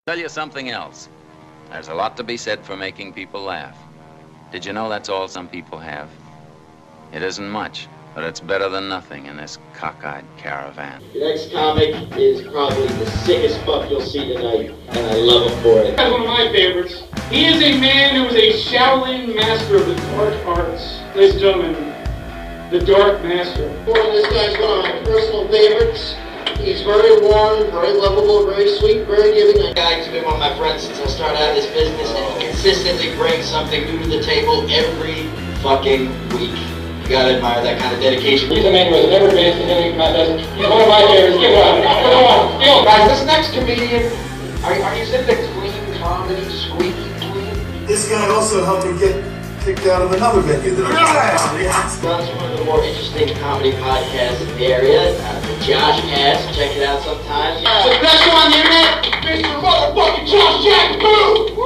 Tell you something else. There's a lot to be said for making people laugh. Did you know that's all some people have? It isn't much, but it's better than nothing in this cockeyed caravan. The next comic is probably the sickest fuck you'll see tonight, and I love him for it. That's one of my favorites. He is a man who is a Shaolin master of the dark arts. Ladies and gentlemen, the Dark Master. This guy's one of my personal favorites. He's very warm, very lovable, very sweet, very giving. A guy who's been one of my friends since I started out this business, and he consistently brings something new to the table every fucking week. You gotta admire that kind of dedication. He's a man who has never been to any contest. He's one of my favorites. Give it up. Come on. Yo, guys, this next comedian, are you saying the clean comedy, squeaky clean? This guy also helped me get kicked out of another venue that I was That's one of the more interesting comedy podcasts in the area. The JoshCast. Check it out sometime. The best one on the internet, Mr. Motherfucking Josh Jack Boo!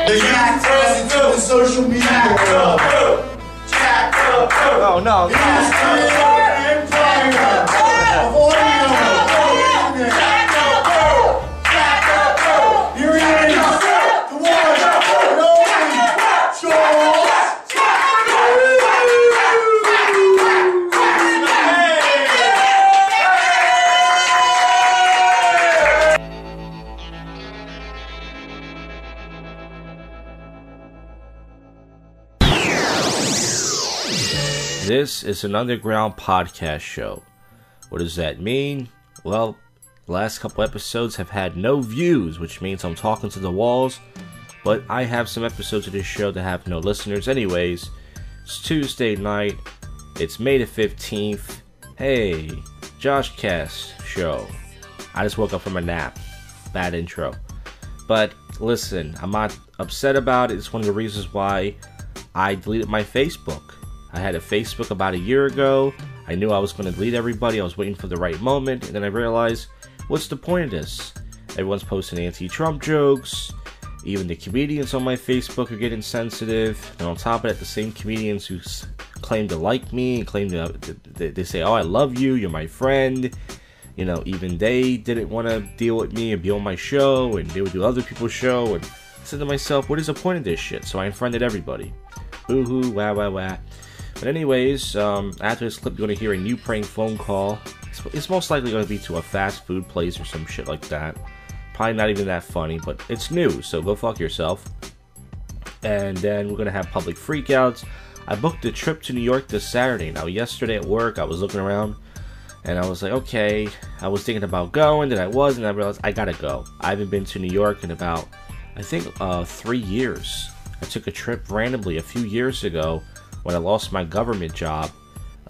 The Jack the social media world. Oh, no. This is an underground podcast show. What does that mean? Well, the last couple episodes have had no views, which means I'm talking to the walls. But I have some episodes of this show that have no listeners anyways. It's Tuesday night. It's May the 15th. Hey, JoshCast show. I just woke up from a nap. Bad intro. But listen, I'm not upset about it. It's one of the reasons why I deleted my Facebook. I had a Facebook about a year ago. I knew I was going to delete everybody. I was waiting for the right moment. And then I realized, what's the point of this? Everyone's posting anti-Trump jokes. Even the comedians on my Facebook are getting sensitive. And on top of that, the same comedians who claim to like me and claim to, they say, oh, I love you, you're my friend. You know, even they didn't want to deal with me and be on my show. And they would do other people's show. And I said to myself, what is the point of this shit? So I unfriended everybody. Boo-hoo, wah, wah, wah. But anyways, after this clip, you're going to hear a new prank phone call. It's most likely going to be to a fast food place or some shit like that. Probably not even that funny, but it's new, so go fuck yourself. And then we're going to have public freakouts. I booked a trip to New York this Saturday. Now, yesterday at work, I was looking around, and I was like, okay, I was thinking about going, then I was, and I realized I gotta go. I haven't been to New York in about, I think, 3 years. I took a trip randomly a few years ago. When I lost my government job,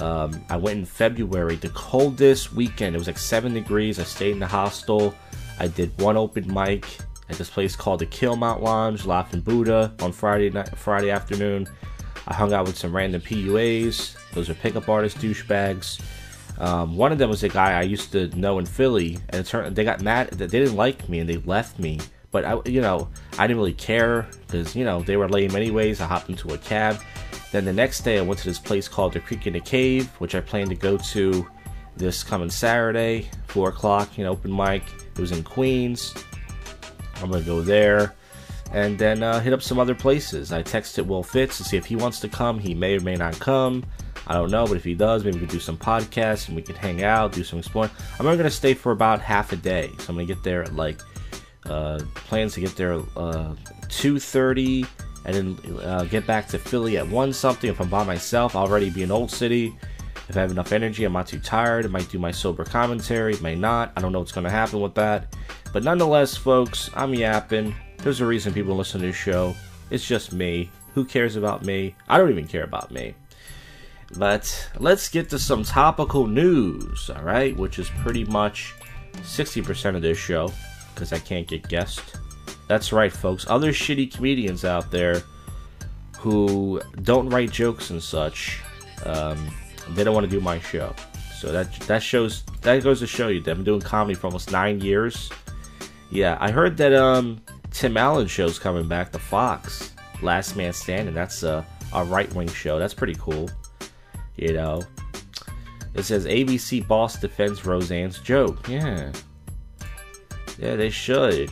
I went in February, the coldest weekend. It was like 7 degrees. I stayed in the hostel. I did one open mic at this place called the Killmount Lounge, Laughing Buddha, on Friday afternoon. I hung out with some random PUAs. Those are pickup artist douchebags. One of them was a guy I used to know in Philly, and it turned, they got mad that they didn't like me and they left me. But I didn't really care because they were lame anyways. I hopped into a cab. Then the next day I went to this place called the Creek in the Cave, which I plan to go to this coming Saturday, 4 o'clock, open mic. It was in Queens. I'm going to go there and then hit up some other places. I texted Will Fitz to see if he wants to come. He may or may not come. I don't know, but if he does, maybe we can do some podcasts and we can hang out, do some exploring. I'm only going to stay for about half a day. So I'm going to get there at plans to get there 2:30. And then get back to Philly at 1 something. If I'm by myself, I'll already be in Old City. If I have enough energy, I'm not too tired. I might do my sober commentary, may not. I don't know what's going to happen with that. But nonetheless, folks, I'm yapping. There's a reason people listen to this show. It's just me. Who cares about me? I don't even care about me. But let's get to some topical news, alright? Which is pretty much 60% of this show, because I can't get guests. That's right, folks. Other shitty comedians out there who don't write jokes and such, they don't want to do my show. So that goes to show you that I've been doing comedy for almost 9 years. Yeah, I heard that Tim Allen's show's coming back, the Fox, Last Man Standing. That's a right-wing show. That's pretty cool. It says ABC boss defends Roseanne's joke. Yeah, they should.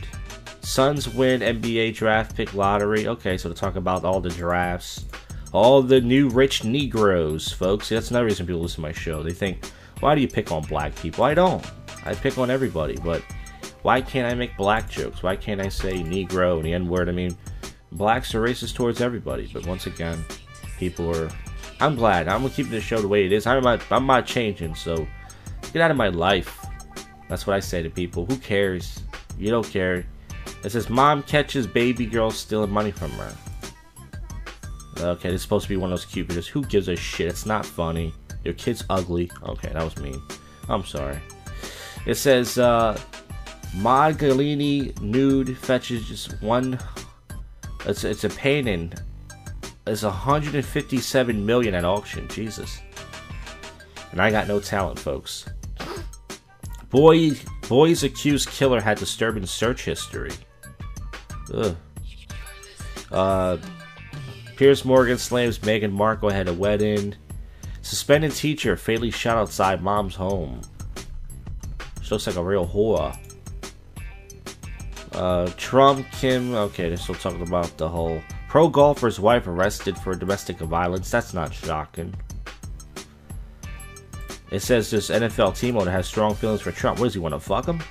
Suns win NBA draft pick lottery. Okay, so to talk about all the drafts. All the new rich Negroes, folks. That's another reason people listen to my show. They think, why do you pick on black people? I don't. I pick on everybody, but why can't I make black jokes? Why can't I say Negro and the N-word? I mean, blacks are racist towards everybody, but once again, people are... I'm glad. I'm gonna keep this show the way it is. I'm not changing, so get out of my life. That's what I say to people. Who cares? You don't care. It says, Mom catches baby girl stealing money from her. Okay, this is supposed to be one of those cute videos. Who gives a shit? It's not funny. Your kid's ugly. Okay, that was mean. I'm sorry. It says, Magalini nude fetches just one... It's a painting. It's 157 million at auction. Jesus. And I got no talent, folks. Boys accused killer had disturbing search history. Ugh. Piers Morgan slams Meghan Markle ahead of wedding. Suspended teacher fatally shot outside mom's home. She looks like a real whore. Trump, Kim... Okay, they're still talking about the whole... Pro golfer's wife arrested for domestic violence. That's not shocking. It says this NFL team owner has strong feelings for Trump. What does he want to fuck him?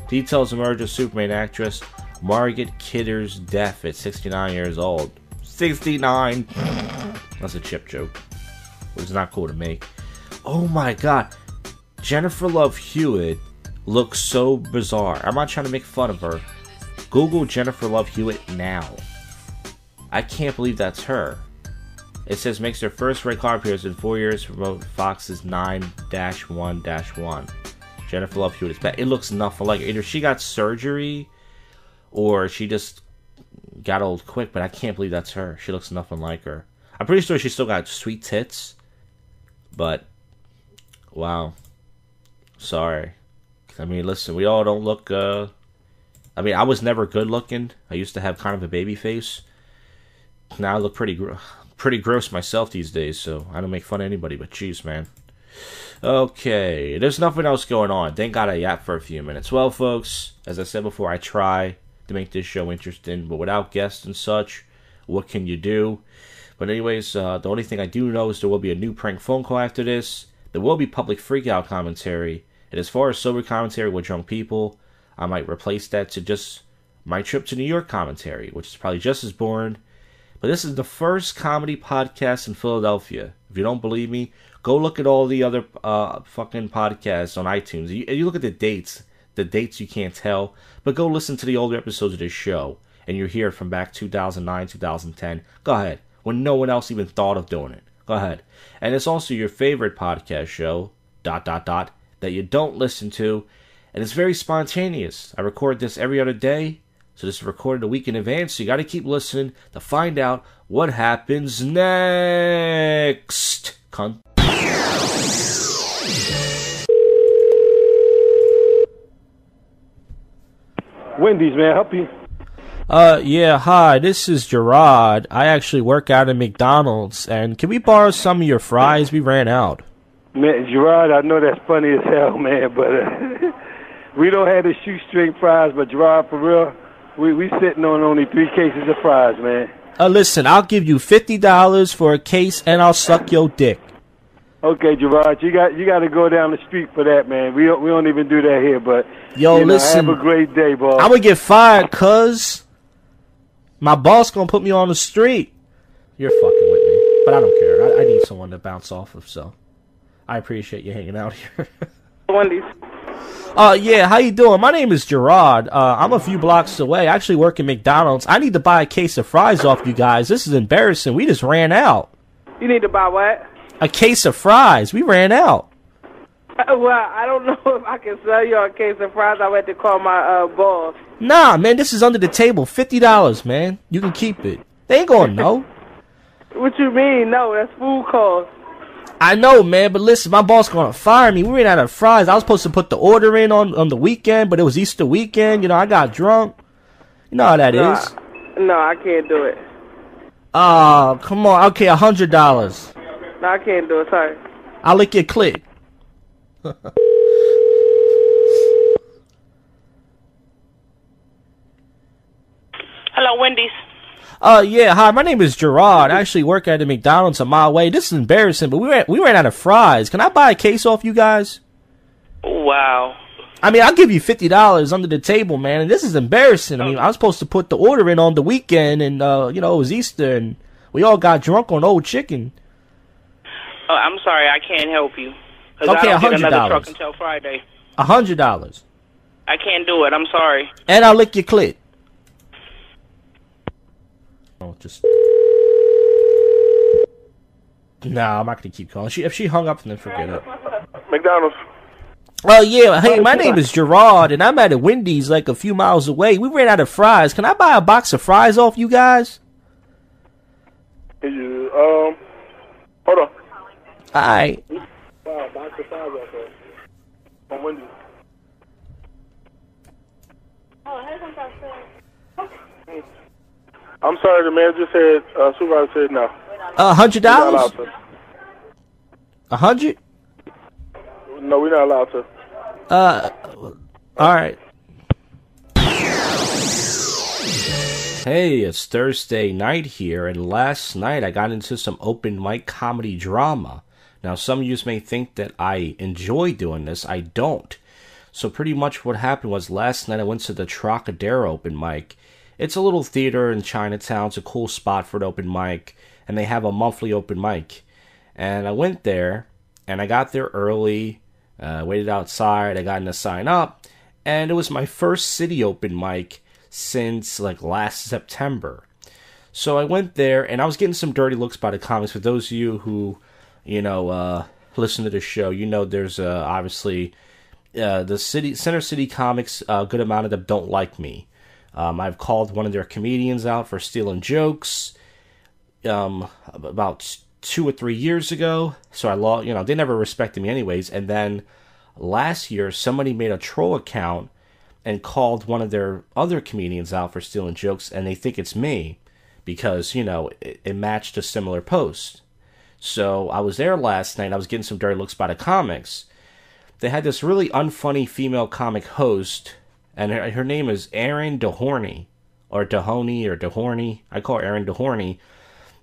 Details emerge of Superman actress Margaret Kidder's death at 69 years old. 69! That's a chip joke. It's not cool to make. Oh my god. Jennifer Love Hewitt looks so bizarre. I'm not trying to make fun of her. Google Jennifer Love Hewitt now. I can't believe that's her. It says makes their first red carpet appearance in 4 years from Fox's 9-1-1. Jennifer Love Hewitt is back. It looks nothing like her. Either she got surgery or she just got old quick, but I can't believe that's her. She looks nothing like her. I'm pretty sure she still got sweet tits, but wow. Sorry. I mean, listen, we all don't look, I mean, I was never good looking. I used to have kind of a baby face. Now I look pretty gross myself these days, so I don't make fun of anybody, but jeez, man. Okay, there's nothing else going on. Thank God I yapped for a few minutes. Well, folks, as I said before, I try to make this show interesting, but without guests and such, what can you do? But anyways, the only thing I do know is there will be a new prank phone call after this. There will be public freakout commentary. And as far as sober commentary with drunk people, I might replace that to just my trip to New York commentary, which is probably just as boring. But this is the first comedy podcast in Philadelphia. If you don't believe me, go look at all the other fucking podcasts on iTunes. You look at the dates you can't tell, but go listen to the older episodes of this show, and you'll hear from back 2009, 2010. Go ahead, when no one else even thought of doing it. Go ahead. And it's also your favorite podcast show, ... that you don't listen to, and it's very spontaneous. I record this every other day, so this is recorded a week in advance, so you gotta keep listening to find out what happens next. Cunt. Wendy's, may I help you? Yeah, hi, this is Gerard. I actually work out at McDonald's, and can we borrow some of your fries? We ran out. Man, Gerard, I know that's funny as hell, man, but we don't have the shoestring fries, but Gerard, for real, we sitting on only 3 cases of fries, man. Listen, I'll give you $50 for a case, and I'll suck your dick. Okay, Gerard, you got to go down the street for that, man. We don't even do that here, but listen, have a great day, boss. I'm gonna get fired, cuz my boss gonna put me on the street. You're fucking with me, but I don't care. I need someone to bounce off of, so I appreciate you hanging out here. Wendy's. Yeah, how you doing? My name is Gerard. I'm a few blocks away. I actually work at McDonald's. I need to buy a case of fries off you guys. This is embarrassing. We just ran out. You need to buy what? A case of fries. We ran out. Well, I don't know if I can sell you a case of fries. I went to call my boss. Nah, man, this is under the table. $50, man. You can keep it. They ain't gonna know. What you mean? No, that's food cost. I know, man, but listen, my boss gonna fire me. We ran out of fries. I was supposed to put the order in on the weekend, but it was Easter weekend. You know, I got drunk. You know how that is. No, I can't do it. Oh, come on. Okay, $100. No, I can't do it. Sorry. I'll lick your clit. Hello, Wendy's. Yeah, hi, my name is Gerard. I actually work at a McDonald's a mile away. This is embarrassing, but we ran out of fries. Can I buy a case off you guys? Wow. I mean, I'll give you $50 under the table, man, and this is embarrassing. I mean, I was supposed to put the order in on the weekend, and, it was Easter, and we all got drunk on old chicken. Oh, I'm sorry, I can't help you. Okay, I don't $100. get another truck until Friday. $100. I can't do it, I'm sorry. And I'll lick your clit. Oh, just... Nah, I'm not gonna keep calling. If she hung up, then forget it. McDonald's. Oh, yeah. Hey, my name is Gerard, and I'm at a Wendy's like a few miles away. We ran out of fries. Can I buy a box of fries off you guys? Hold on. Alright. Box of fries off there. On Wendy's. I'm sorry, the manager said, supervisor said no. $100? 100? No, we're not allowed to. Alright. Hey, it's Thursday night here, and last night I got into some open mic comedy drama. Now, some of you may think that I enjoy doing this. I don't. So pretty much what happened was last night I went to the Trocadero open mic. It's a little theater in Chinatown. It's a cool spot for an open mic, and they have a monthly open mic. And I went there, and I got there early, waited outside, I got in to sign up, and it was my first city open mic since like last September. So I went there, and I was getting some dirty looks by the comics. For those of you who, listen to the show, there's obviously the Center City comics, a good amount of them don't like me. I've called one of their comedians out for stealing jokes about 2 or 3 years ago. So they never respected me anyways. And then last year, somebody made a troll account and called one of their other comedians out for stealing jokes, and they think it's me because, it matched a similar post. So I was there last night. I was getting some dirty looks by the comics. They had this really unfunny female comic host, and her name is Erin Dehorny, or Dehoney, or Dehorny. I call her Erin Dehorny.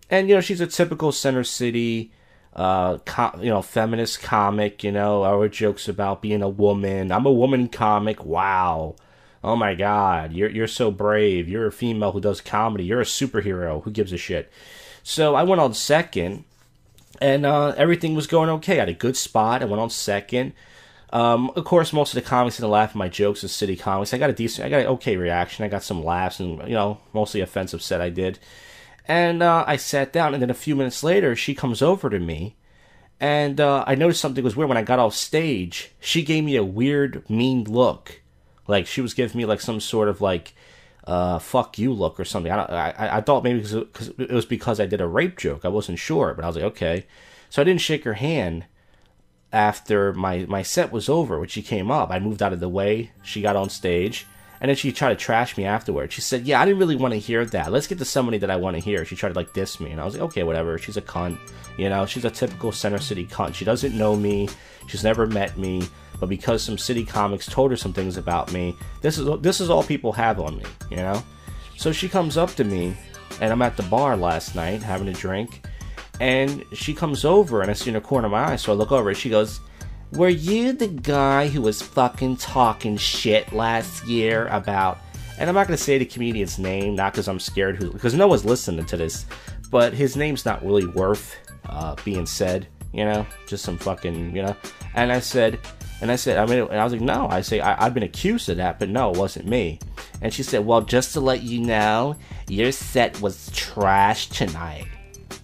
And, she's a typical Center City, feminist comic, our jokes about being a woman. I'm a woman comic. Wow. Oh my God. You're so brave. You're a female who does comedy. You're a superhero. Who gives a shit? So I went on second, and everything was going okay. I had a good spot. I went on second. Of course, most of the comics didn't laugh at my jokes as city comics. I got an okay reaction. I got some laughs and, mostly offensive set I did. And I sat down, and then a few minutes later, she comes over to me, and I noticed something was weird. When I got off stage, she gave me a weird, mean look. Like, she was giving me, like, some sort of, like, fuck you look or something. I thought maybe it was because I did a rape joke. I wasn't sure, but I was like, okay. So I didn't shake her hand after my set was over. When she came up, I moved out of the way. She got on stage, and then she tried to trash me afterwards. She said, yeah, I didn't really want to hear that. Let's get to somebody that I want to hear. She tried to, like, diss me, and I was like, okay, whatever. She's a cunt. She's a typical Center City cunt. She doesn't know me. She's never met me. But because some city comics told her some things about me, this is all people have on me, So she comes up to me, and I'm at the bar last night having a drink, and she comes over, and I see in the corner of my eye, so I look over, and she goes, were you the guy who was fucking talking shit last year about... And I'm not going to say the comedian's name, not because I'm scared, because no one's listening to this, but his name's not really worth being said, just some fucking, And I said, and I was like, no, I've been accused of that, but no, it wasn't me. And she said, well, just to let you know, your set was trash tonight.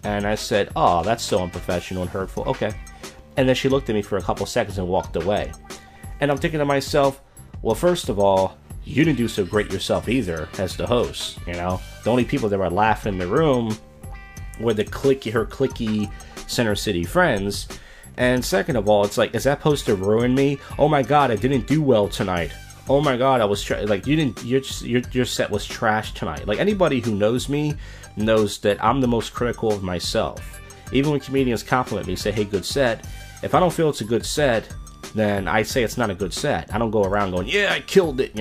And I said, oh, that's so unprofessional and hurtful. Okay. And then she looked at me for a couple seconds and walked away. And I'm thinking to myself, well, first of all, you didn't do so great yourself either as the host, The only people that were laughing in the room were her cliquey Center City friends. And second of all, it's like, is that supposed to ruin me? Oh my God, I didn't do well tonight. Oh my God, I was your set was trash tonight. Like, anybody who knows me knows that I'm the most critical of myself. Even when comedians compliment me, say, hey, good set. If I don't feel it's a good set, then I say it's not a good set. I don't go around going, yeah, I killed it,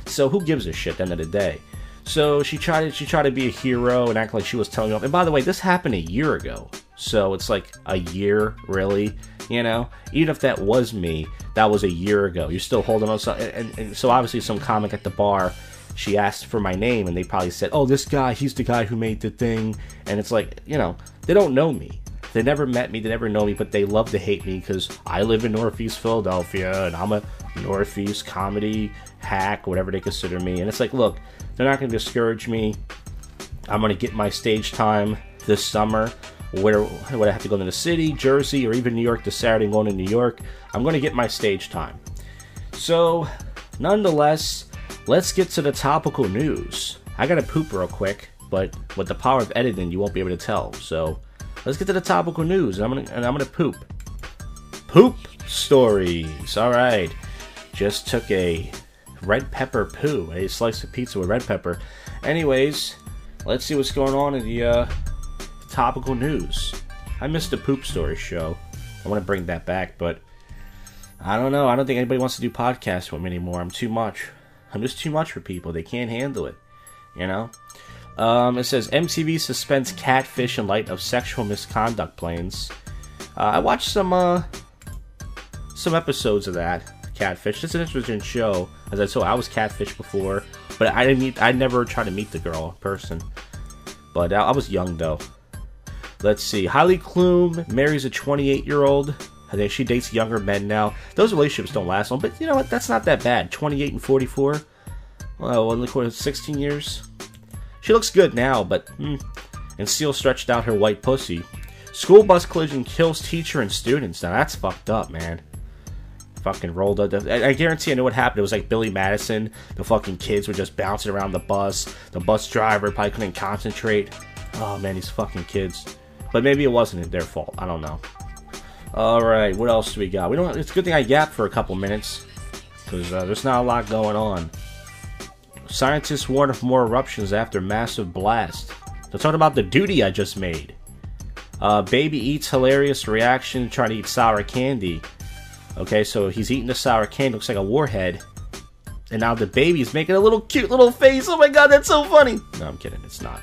So who gives a shit at the end of the day? So she tried to be a hero and act like she was telling off. And by the way, this happened a year ago. So it's like a year, really, you know? Even if that was me, that was a year ago. You're still holding on. And so obviously some comic at the bar, she asked for my name, and they probably said, oh, this guy, he's the guy who made the thing. And it's like, you know, they don't know me. They never met me, they never know me, but they love to hate me because I live in Northeast Philadelphia, and I'm a Northeast comedy hack, whatever they consider me. And it's like, look, they're not going to discourage me. I'm going to get my stage time this summer. Where would I have to go to the city, Jersey, or even New York this Saturday? I'm going to New York. I'm going to get my stage time. So, nonetheless, let's get to the topical news. I got to poop real quick, but with the power of editing, you won't be able to tell. So, let's get to the topical news, and I'm gonna poop. Poop stories. All right. Just took a red pepper poo, a slice of pizza with red pepper. Anyways, let's see what's going on in the topical news. I missed the poop story show. I want to bring that back, but I don't know. I don't think anybody wants to do podcasts with me anymore. I'm too much. I'm just too much for people. They can't handle it, you know? It says MTV suspends catfish in light of sexual misconduct claims. I watched some episodes of that catfish. It's an interesting show. As I told, I was catfished before, but I never tried to meet the girl in person. But I was young though. Let's see. Heidi Klum marries a 28-year-old. I think she dates younger men now. Those relationships don't last long, but you know what? That's not that bad. 28 and 44. Well, 16 years. She looks good now, but and still stretched out her white pussy. School bus collision kills teacher and students. Now that's fucked up, man. Fucking rolled up. I guarantee I know what happened. It was like Billy Madison. The fucking kids were just bouncing around the bus. The bus driver probably couldn't concentrate. Oh man, these fucking kids. But maybe it wasn't their fault. I don't know. All right, what else do we got? It's a good thing I yapped for a couple minutes because there's not a lot going on. Scientists warn of more eruptions after massive blast. They're talking about the duty I just made. Baby eats hilarious reaction trying to eat sour candy. Okay, so he's eating the sour candy. Looks like a warhead. And now the baby's making a little cute little face. Oh my god, that's so funny. No, I'm kidding. It's not.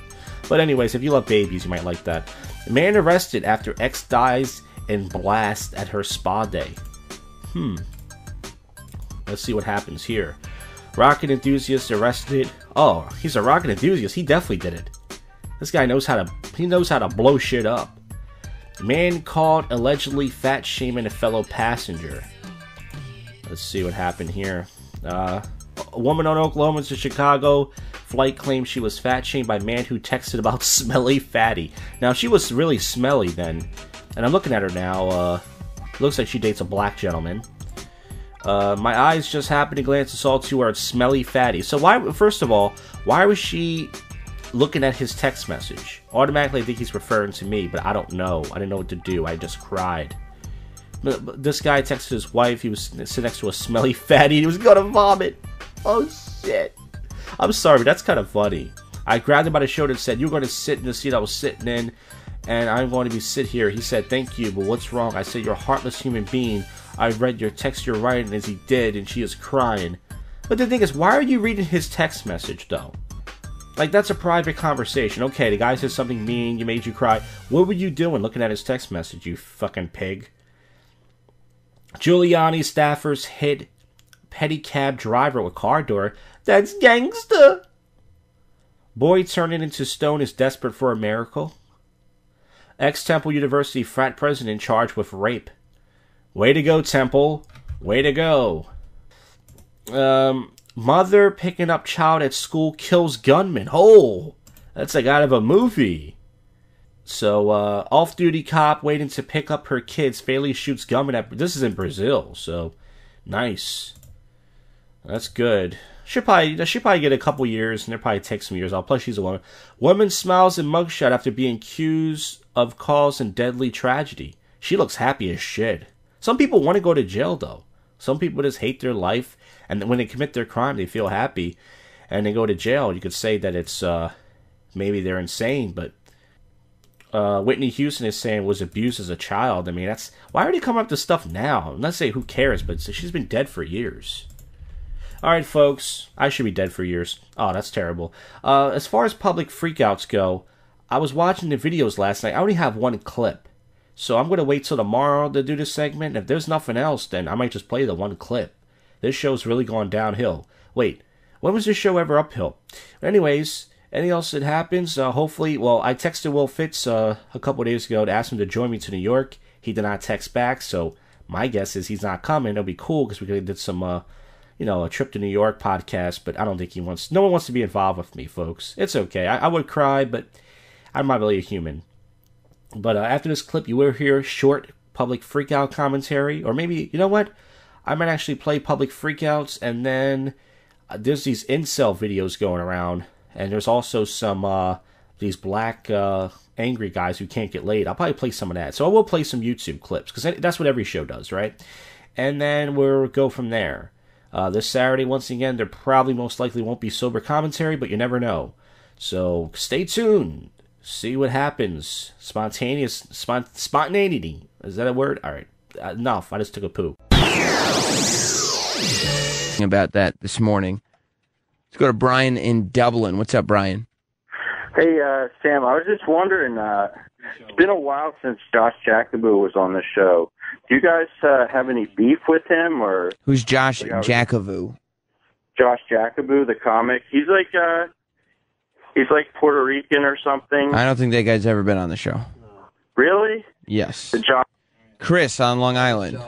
But anyways, if you love babies, you might like that. Man arrested after ex dies in blast at her spa day. Let's see what happens here. Rocket enthusiast arrested. Oh, he's a rocket enthusiast. He definitely did it. This guy knows how to blow shit up. Man caught allegedly fat shaming a fellow passenger. Let's see what happened here. A woman on Oklahoma to Chicago flight claimed she was fat shamed by a man who texted about smelly fatty. Now she was really smelly then, and I'm looking at her now. Looks like she dates a black gentleman. My eyes just happened to glance and saw two words, smelly fatty. So first of all, why was she looking at his text message? Automatically I think he's referring to me, but I don't know. I didn't know what to do. I just cried. But this guy texted his wife. He was sitting next to a smelly fatty. He was gonna vomit. Oh shit. I'm sorry, but that's kind of funny. I grabbed him by the shoulder and said, "You're going to sit in the seat I was sitting in, and I'm going to sit here." He said, "Thank you, but what's wrong?" I said, "You're a heartless human being. I read your text you're writing," as he did, and she is crying. But the thing is, why are you reading his text message, though? Like, that's a private conversation. Okay, the guy said something mean, you made you cry. What were you doing looking at his text message, you fucking pig? Giuliani staffers hit pedicab driver with car door. That's gangsta. Boy turning into stone is desperate for a miracle. Ex-Temple University frat president charged with rape. Way to go, Temple. Way to go. Mother picking up child at school kills gunman. Oh, that's like out of a movie. So, off-duty cop waiting to pick up her kids fatally shoots gunman at... This is in Brazil, so nice. That's good. She'll probably get a couple years, and it'll probably take some years off. Plus, she's a woman. Woman smiles in mugshot after being accused of causing deadly tragedy. She looks happy as shit. Some people want to go to jail, though. Some people just hate their life, and when they commit their crime, they feel happy, and they go to jail. You could say that it's, maybe they're insane, but Whitney Houston is saying was abused as a child. I mean, that's... Why are they coming up with this stuff now? I'm not saying who cares, but she's been dead for years. Alright, folks. I should be dead for years. Oh, that's terrible. As far as public freakouts go, I was watching the videos last night. I only have one clip. So I'm going to wait till tomorrow to do this segment. If there's nothing else, then I might just play the one clip. This show's really gone downhill. Wait, when was this show ever uphill? Anyways, anything else that happens, hopefully, well, I texted Will Fitz a couple days ago to ask him to join me to New York. He did not text back, so my guess is he's not coming. It'll be cool because we could have did some, a trip to New York podcast, but I don't think no one wants to be involved with me, folks. It's okay. I would cry, but I'm not really a human. But after this clip, you will hear short public freakout commentary, or maybe, you know what? I might actually play public freakouts, and then there's these incel videos going around, and there's also some, these black, angry guys who can't get laid. I'll probably play some of that. So I will play some YouTube clips, because that's what every show does, right? And then we'll go from there. This Saturday, once again, there probably most likely won't be sober commentary, but you never know. So stay tuned. See what happens. Spontaneity. Is that a word? All right. Enough. I just took a poo. About that this morning. Let's go to Brian in Dublin. What's up, Brian? Hey, Sam, I was just wondering, it's been a while since Josh Jackaboo was on the show. Do you guys have any beef with him? Or who's Josh Jackaboo? Josh Jackaboo, the comic. He's like Puerto Rican or something. I don't think that guy's ever been on the show. Really? Yes. Josh. Chris on Long Island.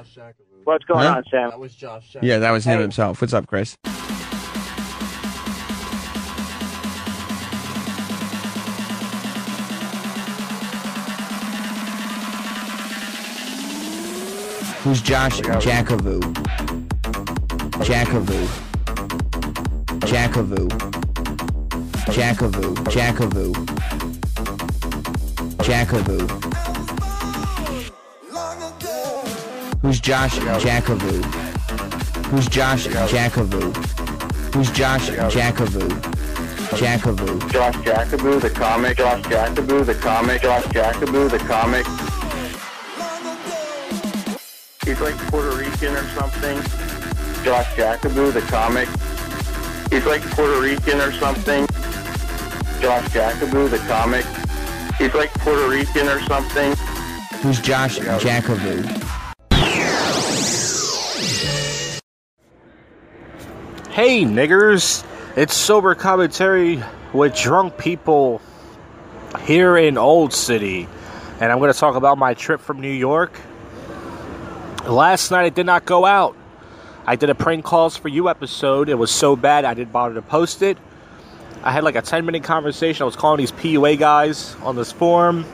What's going on, Sam? That was Josh. Yeah, that was him himself. What's up, Chris? Who's Josh Jackaboo? Jackaboo. Jackaboo. Jackaboo. Jackaboo. Jackaboo. Who's Josh Jackaboo? Who's Josh Jackaboo? Who's Josh Jackaboo? Jackaboo. Josh Jackaboo, the comic. Josh Jackaboo, the comic. Josh Jackaboo, the comic. He's like Puerto Rican or something. Josh Jackaboo, the comic. He's like Puerto Rican or something. Josh Jackaboo, the comic. He's like Puerto Rican or something. Who's Josh Jackaboo? Hey, niggers. It's sober commentary with drunk people here in Old City. And I'm going to talk about my trip from New York. Last night I did not go out. I did a Prank Calls for You episode. It was so bad I didn't bother to post it. I had like a 10-minute conversation. I was calling these PUA guys on this forum.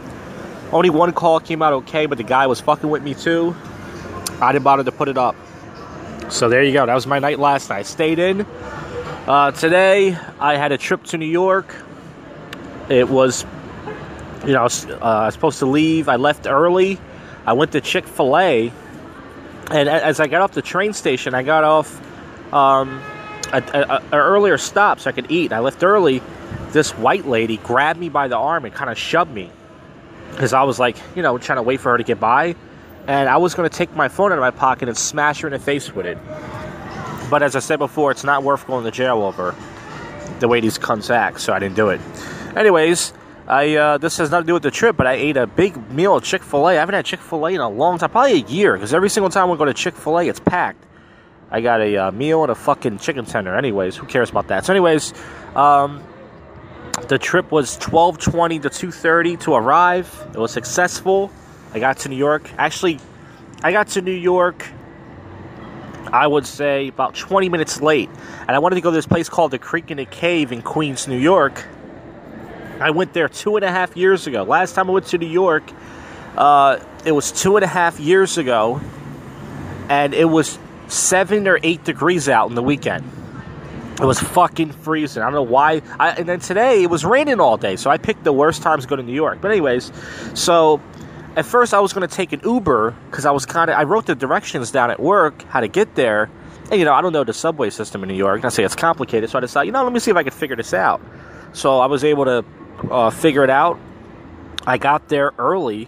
Only one call came out okay, but the guy was fucking with me too. I didn't bother to put it up. So there you go. That was my night last night. I stayed in. Today I had a trip to New York. It was, I was supposed to leave. I left early. I went to Chick-fil-A. And as I got off the train station, I got off an earlier stop so I could eat. I left early. This white lady grabbed me by the arm and kind of shoved me. Because I was like, trying to wait for her to get by. And I was going to take my phone out of my pocket and smash her in the face with it. But as I said before, it's not worth going to jail over the way these cunts act, so I didn't do it. Anyways, this has nothing to do with the trip, but I ate a big meal at Chick-fil-A. I haven't had Chick-fil-A in a long time, probably a year, because every single time we go to Chick-fil-A, it's packed. I got a meal and a fucking chicken tender. Anyways, who cares about that? So anyways, the trip was 12:20 to 2:30 to arrive. It was successful. I got to New York. Actually, I got to New York, I would say, about 20 minutes late. And I wanted to go to this place called the Creek in the Cave in Queens, New York. I went there 2.5 years ago. Last time I went to New York, it was 2.5 years ago. And it was 7 or 8 degrees out in the weekend. It was fucking freezing. I don't know why. And then today, it was raining all day. So I picked the worst times to go to New York. But anyways, so at first I was going to take an Uber because I wrote the directions down at work, how to get there. And, I don't know the subway system in New York. I say it's complicated. So I decided, let me see if I can figure this out. So I was able to figure it out. I got there early.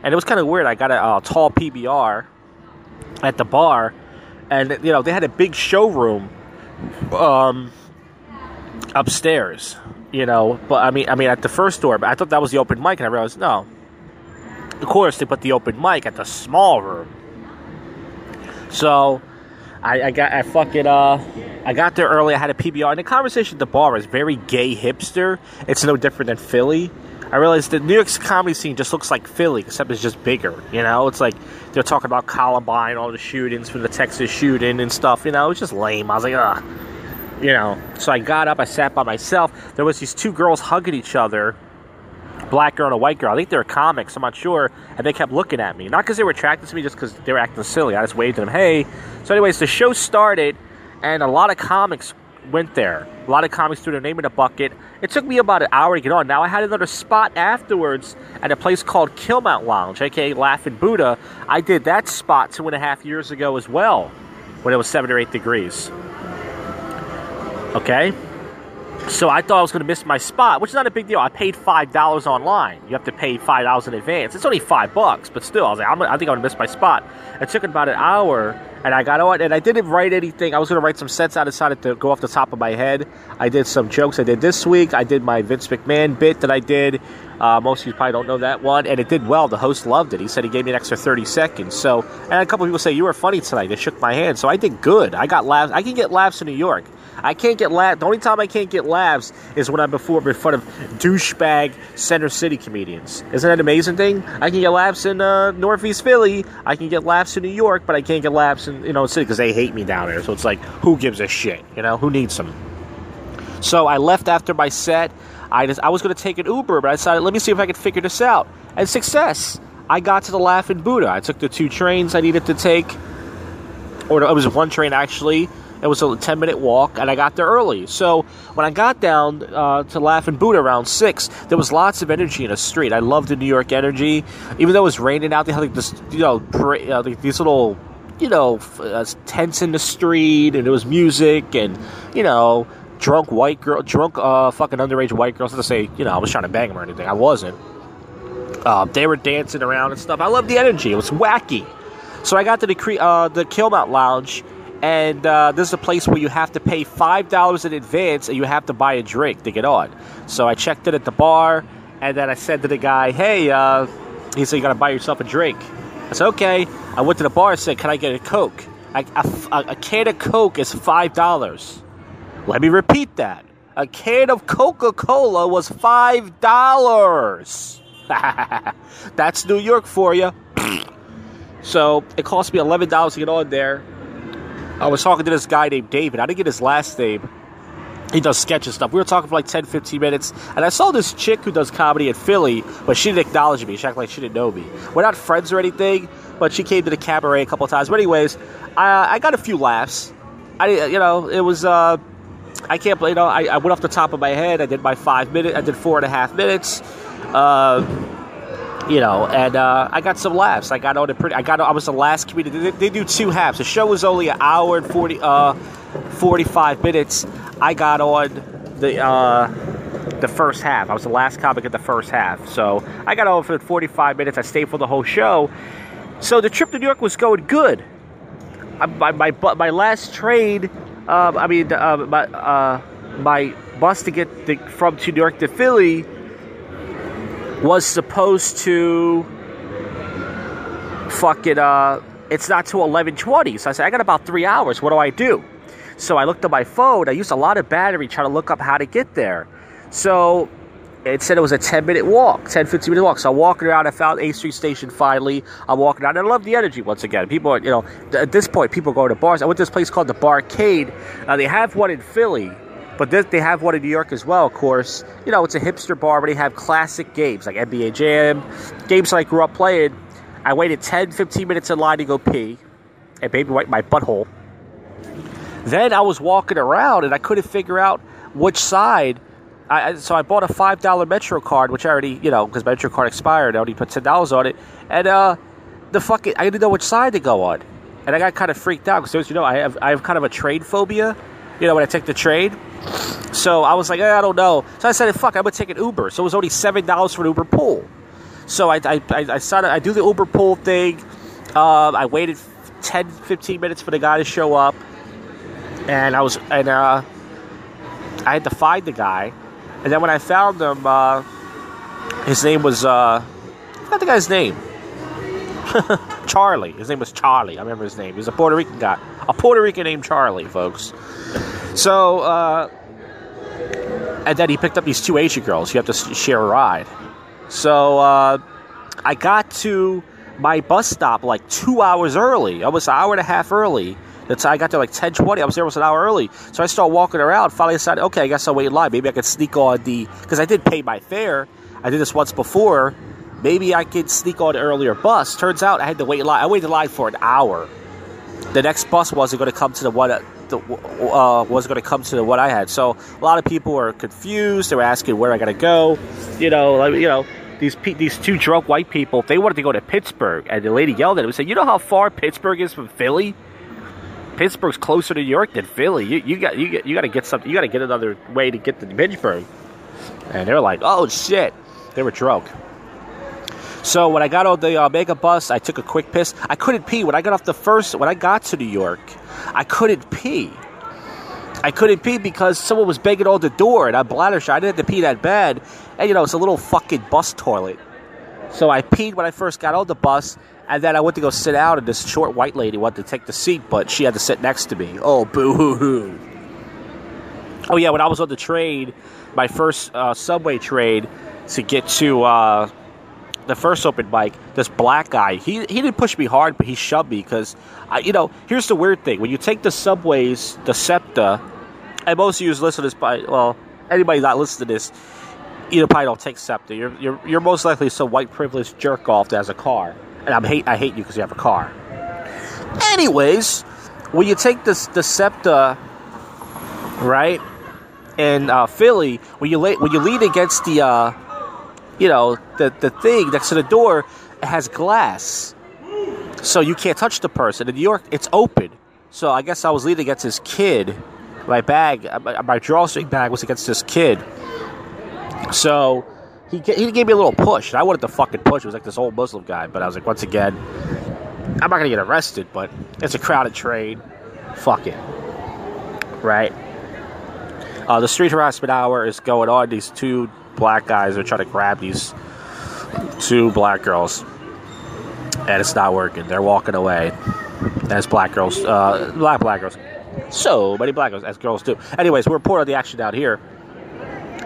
And it was kind of weird. I got a tall PBR at the bar. And, they had a big showroom upstairs, you know. But I mean, at the first door, but I thought that was the open mic, and I realized no. Of course, they put the open mic at the small room. So I got there early. I had a PBR, and the conversation at the bar was very gay hipster. It's no different than Philly. I realized the New York's comedy scene just looks like Philly, except it's just bigger, you know? It's like they're talking about Columbine, all the shootings from the Texas shooting and stuff, you know? It's just lame. I was like, ugh. You know? So I got up, I sat by myself. There was these two girls hugging each other, black girl and a white girl. I think they were comics, I'm not sure. And they kept looking at me. Not because they were attracted to me, just because they were acting silly. I just waved to them, hey. So anyways, the show started, and a lot of comics went there. A lot of comics threw their name in a bucket. It took me about an hour to get on. Now, I had another spot afterwards at a place called Killmount Lounge, a.k.a. Laughing Buddha. I did that spot 2.5 years ago as well, when it was 7 or 8 degrees. Okay? So I thought I was going to miss my spot, which is not a big deal. I paid $5 online. You have to pay $5 in advance. It's only $5, but still, I was like, I think I'm going to miss my spot. It took about an hour, and I got on, and I didn't write anything. I was going to write some sets. I decided to go off the top of my head. I did some jokes I did this week. I did my Vince McMahon bit that I did. Most of you probably don't know that one, and it did well. The host loved it. He said he gave me an extra 30 seconds. So, and a couple of people say, you were funny tonight. They shook my hand. So I did good. I got laughs. I can get laughs in New York. I can't get laughs. The only time I can't get laughs is when I'm in front of douchebag Center City comedians. Isn't that an amazing thing? I can get laughs in Northeast Philly. I can get laughs in New York, but I can't get laughs in city because they hate me down there. So it's like, who gives a shit? You know, who needs them? So I left after my set. I was going to take an Uber, but I decided, let me see if I could figure this out. And success. I got to the Laughing Buddha. I took the 2 trains I needed to take. Or it was 1 train, actually. It was a 10-minute walk, and I got there early. So when I got down to Laughing Buddha around 6, there was lots of energy in the street. I love the New York energy. Even though it was raining out, they had like this, these little, tents in the street, and there was music, and, drunk fucking underage white girls. Not to say, I was trying to bang them or anything. I wasn't. They were dancing around and stuff. I loved the energy. It was wacky. So I got to the Killmount Lounge, and this is a place where you have to pay $5 in advance, and you have to buy a drink to get on. So I checked in at the bar, and then I said to the guy, hey, he said, you got to buy yourself a drink. I said, okay. I went to the bar and said, can I get a Coke? A can of Coke is $5. Let me repeat that. A can of Coca-Cola was $5. That's New York for you. So it cost me $11 to get on there. I was talking to this guy named David. I didn't get his last name. He does sketch and stuff. We were talking for like 10, 15 minutes. And I saw this chick who does comedy in Philly, but she didn't acknowledge me. She acted like she didn't know me. We're not friends or anything, but she came to the cabaret a couple of times. But anyways, I got a few laughs. It was... I can't believe, I went off the top of my head. I did my 5 minutes. I did 4.5 minutes. And I got some laughs. I got on it pretty. I was the last comedian. They do 2 halves. The show was only an hour and 45 minutes. I got on the first half. I was the last comic in the first half. So I got on for 45 minutes. I stayed for the whole show. So the trip to New York was going good. My last train. My bus to get from New York to Philly was supposed to it's not till 11:20. So I said, I got about 3 hours. What do I do? So I looked at my phone. I used a lot of battery trying to look up how to get there. So it said it was a 10-minute walk, 10, 15-minute walk. So I'm walking around. I found 8th Street Station finally. I'm walking around. And I love the energy once again. People are, at this point, people go to bars. I went to this place called the Barcade. They have one in Philly, but they have one in New York as well, of course. It's a hipster bar, but they have classic games like NBA Jam, games that I grew up playing. I waited 10, 15 minutes in line to go pee, and baby wiped my butthole. Then I was walking around, and I couldn't figure out which side. So I bought a $5 Metro card, which I already, because my Metro card expired, I only put $10 on it, and I didn't know which side to go on, and I got kind of freaked out because, I have kind of a train phobia, when I take the train. So I was like, I don't know. So I said, fuck, I'm gonna take an Uber. So it was only $7 for an Uber pool. So I started. I do the Uber pool thing. I waited 10, 15 minutes for the guy to show up. And I had to find the guy. And then when I found him, his name was, I forgot the guy's name. Charlie. His name was Charlie. I remember his name. He was a Puerto Rican guy. A Puerto Rican named Charlie, folks. So, and then he picked up these 2 Asian girls. You have to share a ride. So, I got to my bus stop like 2 hours early. Almost an hour and a half early. I got there like 10:20. I was there almost an hour early. So I started walking around. Finally decided, okay, I guess I'll wait in line. Maybe I could sneak on because I did pay my fare. I did this once before. Maybe I could sneak on an earlier bus. Turns out I had to wait in line. I waited in line for an hour. The next bus wasn't going to come to the one I had. So a lot of people were confused. They were asking where I got to go. These 2 drunk white people, they wanted to go to Pittsburgh, and the lady yelled at them and said, "You know how far Pittsburgh is from Philly? Pittsburgh's closer to New York than Philly. You got to get something. You got to get another way to get to Pittsburgh." And they were like, "Oh shit!" They were drunk. So when I got on the mega bus, I took a quick piss. I couldn't pee when I got to New York. I couldn't pee. I couldn't pee because someone was banging on the door, and I'm bladder shy. I didn't have to pee that bad, and it's a little fucking bus toilet. So I peed when I first got on the bus. And then I went to go sit down, and this short white lady wanted to take the seat, but she had to sit next to me. Oh, boo-hoo-hoo. Oh, yeah, when I was on the train, my first subway train to get to the first open mic, this black guy, he didn't push me hard, but he shoved me because, here's the weird thing. When you take the subways, the SEPTA, and most of you listen to this, anybody not listening to this, you probably don't take SEPTA. You're most likely some white privileged jerk-off that has a car. And I hate you because you have a car. Anyways, when you take the SEPTA, right, in Philly, when you lean against the thing next to the door, it has glass, so you can't touch the person. In New York, it's open. So I guess I was leaning against this kid. My drawstring bag was against this kid. So he gave me a little push, and I wanted to fucking push. It was like this old Muslim guy, but I was like, once again, I'm not going to get arrested, but it's a crowded train. Fuck it. Right? The street harassment hour is going on. These 2 black guys are trying to grab these 2 black girls, and it's not working. They're walking away as black girls. Black girls. So many black girls, as girls do. Anyways, we're reporting the action down here.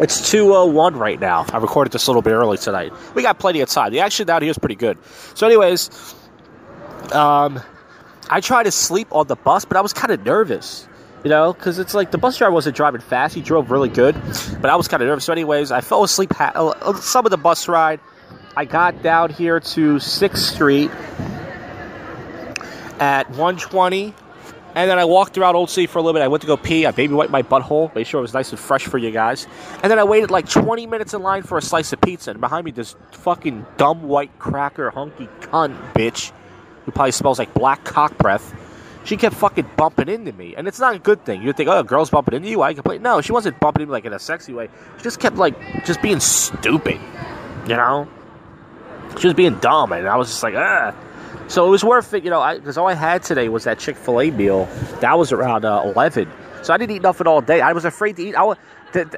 It's 2:01 right now. I recorded this a little bit early tonight. We got plenty of time. The action down here is pretty good. So anyways, I tried to sleep on the bus, but I was kind of nervous, because it's like the bus driver wasn't driving fast. He drove really good, but I was kind of nervous. So anyways, I fell asleep some of the bus ride. I got down here to 6th Street at 1:20. And then I walked around Old City for a little bit. I went to go pee. I baby wiped my butthole. Made sure it was nice and fresh for you guys. And then I waited like 20 minutes in line for a slice of pizza. And behind me, this fucking dumb white cracker hunky cunt bitch, who probably smells like black cock breath, she kept fucking bumping into me. And it's not a good thing. You'd think, oh, a girl's bumping into you? I complain. No, she wasn't bumping into me like in a sexy way. She just kept just being stupid. She was being dumb. And I was just like, ugh. So it was worth it, because all I had today was that Chick-fil-A meal. That was around 11. So I didn't eat nothing all day. I was afraid to eat.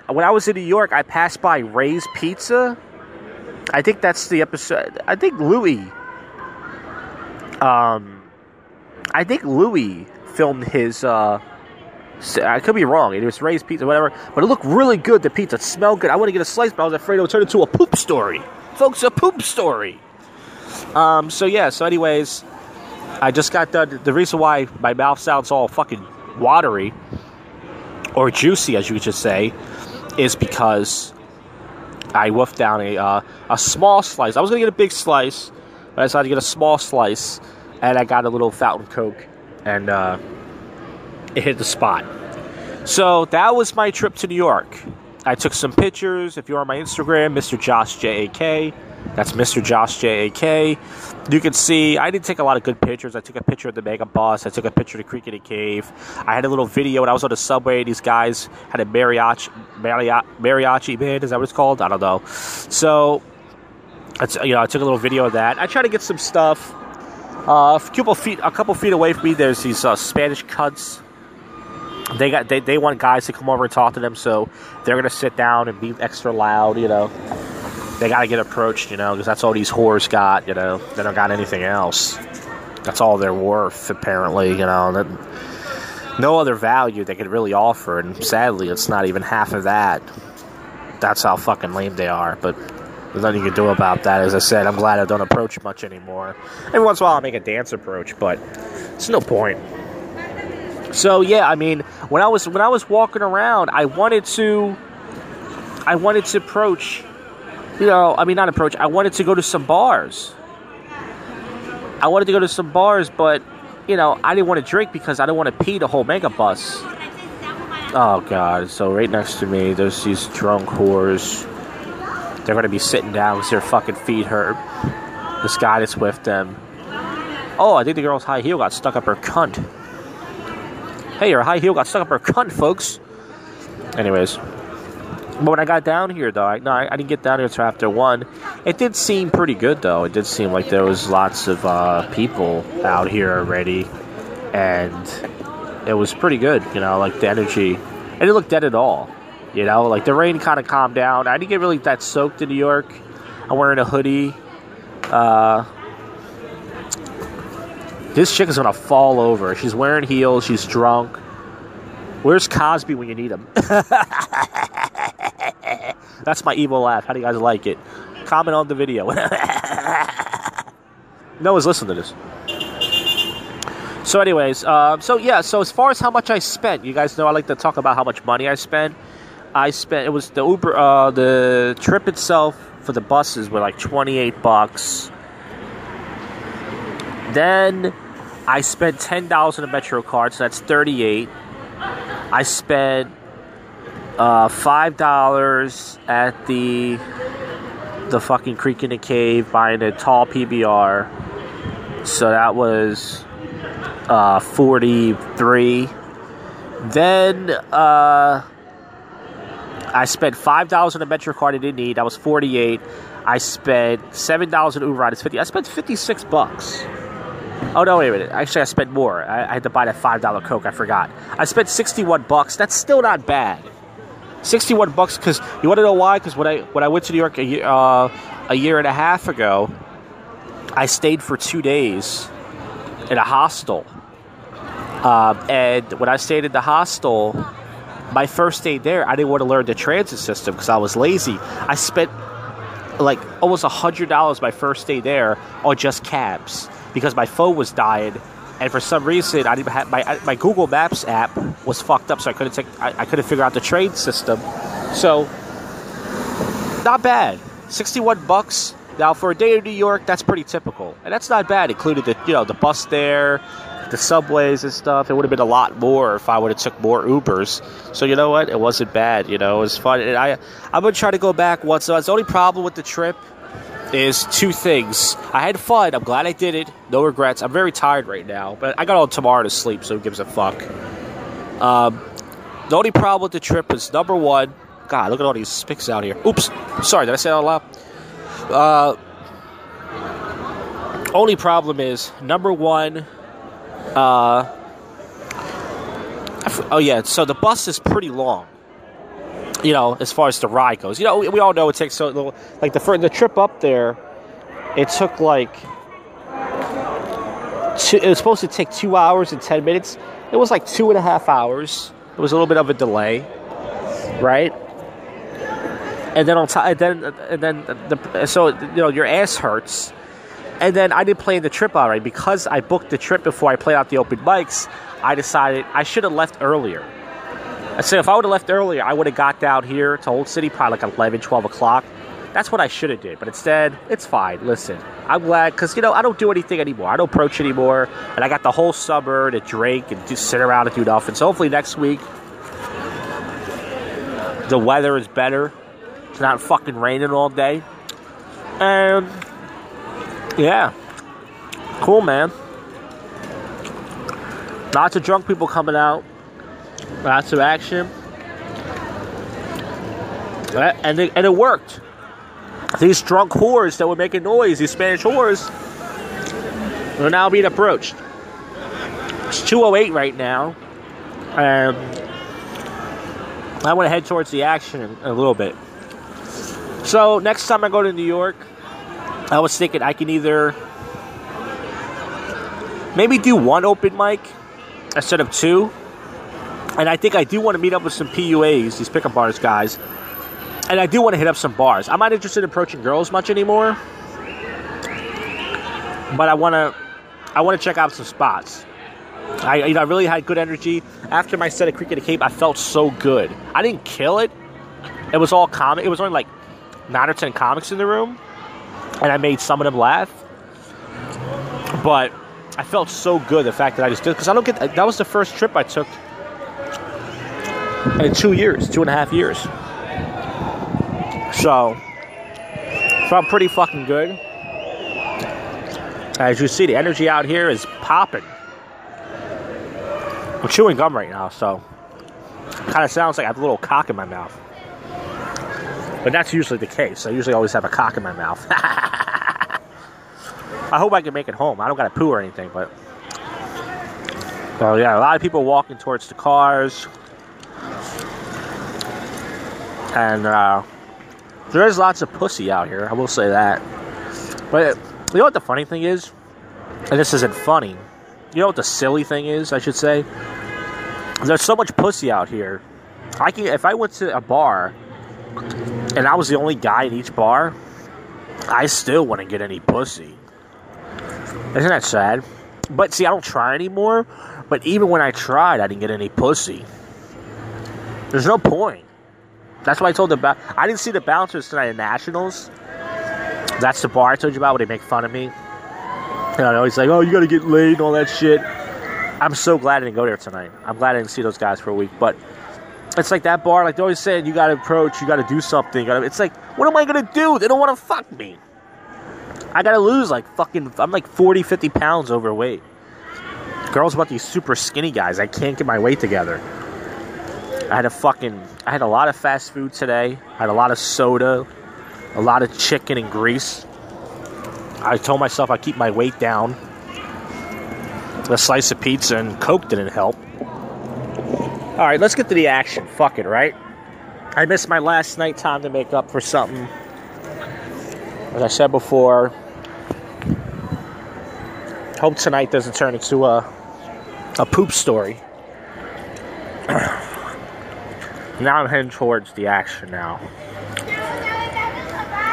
When I was in New York, I passed by Ray's Pizza. I think that's the episode. I think Louis filmed his, I could be wrong. It was Ray's Pizza, whatever. But it looked really good, the pizza. It smelled good. I wanted to get a slice, but I was afraid it would turn into a poop story. Folks, a poop story. So anyways, I just got done. The reason why my mouth sounds all fucking watery, or juicy, as you could just say, is because I wolfed down a small slice. I was going to get a big slice, but I decided to get a small slice, and I got a little fountain Coke, and it hit the spot. So that was my trip to New York. I took some pictures. If you're on my Instagram, Mr. Josh JAK. That's Mr. Josh JAK. You can see I didn't take a lot of good pictures. I took a picture of the mega bus. I took a picture of the creek in the cave. I had a little video when I was on the subway. These guys had a mariachi band. Is that what it's called? I don't know. So, I took a little video of that. I tried to get some stuff. A couple feet away from me, there's these Spanish cunts They want guys to come over and talk to them, so they're gonna sit down and be extra loud, you know. They gotta get approached, you know, because that's all these whores got, you know. They don't got anything else. That's all they're worth, apparently, you know. No other value they could really offer, and sadly, it's not even half of that. That's how fucking lame they are, but there's nothing you can do about that. As I said, I'm glad I don't approach much anymore. Every once in a while, I make a dance approach, but it's no point. So yeah, I mean, when I was walking around, I wanted to approach, you know, I mean not approach. I wanted to go to some bars. But you know, I didn't want to drink because I didn't want to pee the whole mega bus. Oh God! So right next to me, there's these drunk whores. They're gonna be sitting down because their fucking feet hurt. This guy that's with them. Oh, I think the girl's high heel got stuck up her cunt. Hey, your high heel got stuck up her cunt, folks. Anyways. But when I got down here, though, I didn't get down here until after 1. It did seem pretty good, though. It did seem like there was lots of people out here already. And it was pretty good, you know, like the energy. It didn't look dead at all. You know, like the rain kind of calmed down. I didn't get really that soaked in New York. I'm wearing a hoodie. This chick is going to fall over. She's wearing heels. She's drunk. Where's Cosby when you need him? That's my evil laugh. How do you guys like it? Comment on the video. No one's listening to this. So anyways, so as far as how much I spent, you guys know I like to talk about how much money I spent. It was the Uber, the trip itself for the buses were like $28. Then I spent $10 on a Metro card, so that's $38. I spent $5 at the fucking Creek in the Cave buying a tall PBR, so that was $43. Then I spent $5 on a Metro card I didn't need. That was $48. I spent $7 on Uber ride. It's $50. I spent $56. Oh, no, wait a minute. Actually, I spent more. I had to buy that $5 Coke. I forgot. I spent $61. That's still not bad. $61 because you want to know why? Because when I went to New York a year and a half ago, I stayed for 2 days in a hostel. And when I stayed in the hostel, my first day there, I didn't want to learn the transit system because I was lazy. I spent like almost $100 my first day there on just cabs because my phone was dying, and for some reason I didn't have my Google Maps app was fucked up, so I couldn't figure out the train system. So not bad. $61. Now for a day in New York, that's pretty typical, and that's not bad. Included the bus there, the subways and stuff. It would have been a lot more if I would have took more Ubers. So you know what? It wasn't bad. You know, it was fun. And I'm gonna try to go back once. So the only problem with the trip is 2 things. I had fun. I'm glad I did it. No regrets. I'm very tired right now, but I got all tomorrow to sleep, so who gives a fuck? The only problem with the trip is, number 1, God, look at all these spics out here. Oops. Sorry, did I say that out loud? Only problem is, number 1, so the bus is pretty long. You know, as far as the ride goes. You know, we all know it takes so little. Like the trip up there, it took like it was supposed to take 2 hours and 10 minutes. It was like 2.5 hours. It was a little bit of a delay, right? And then so you know your ass hurts. And then I didn't plan the trip out right because I booked the trip before I played out the open mics. I decided I should have left earlier. I said if I would have left earlier, I would have got down here to Old City probably like 11, 12 o'clock. That's what I should have did. But instead, it's fine. Listen, I'm glad because, you know, I don't do anything anymore. I don't approach anymore. And I got the whole summer to drink and just sit around and do nothing. So hopefully next week, the weather is better. It's not fucking raining all day. And, yeah. Cool, man. Lots of drunk people coming out. Lots of action. And it worked. These drunk whores that were making noise, these Spanish whores, are now being approached. It's 2:08 right now. And I want to head towards the action in a little bit. So next time I go to New York, I was thinking I can either maybe do one open mic instead of two. And I think I do want to meet up with some PUAs, these pickup artist guys. And I do want to hit up some bars. I'm not interested in approaching girls much anymore. But I want to check out some spots. I really had good energy. After my set of Creek of the Cape, I felt so good. I didn't kill it. It was all comic. It was only like 9 or 10 comics in the room. And I made some of them laugh. But I felt so good, the fact that I just did. Because that was the first trip I took in 2 years, 2.5 years. So, felt pretty fucking good. As you see, the energy out here is popping. I'm chewing gum right now, so kind of sounds like I have a little cock in my mouth. But that's usually the case. I usually always have a cock in my mouth. I hope I can make it home. I don't got to poo or anything, but... So, yeah, a lot of people walking towards the cars. And, there is lots of pussy out here, I will say that. But... You know what the funny thing is? And this isn't funny. You know what the silly thing is, I should say? There's so much pussy out here. If I went to a bar and I was the only guy in each bar, I still wouldn't get any pussy. Isn't that sad? But see, I don't try anymore. But even when I tried, I didn't get any pussy. There's no point. That's why I told I didn't see the bouncers tonight at Nationals. That's the bar I told you about where they make fun of me. You know, he's like, oh, you gotta get laid and all that shit. I'm so glad I didn't go there tonight. I'm glad I didn't see those guys for a week. But it's like that bar, like they always say, you gotta approach, you gotta do something. It's like, what am I gonna do? They don't wanna fuck me. I gotta lose I'm like 40, 50 pounds overweight. Girls want these super skinny guys. I can't get my weight together. I had a lot of fast food today. I had a lot of soda. A lot of chicken and grease. I told myself I'd keep my weight down. A slice of pizza and Coke didn't help. Alright, let's get to the action. Fuck it, right? I missed my last night, time to make up for something. As I said before, hope tonight doesn't turn into a poop story. Now I'm heading towards the action now.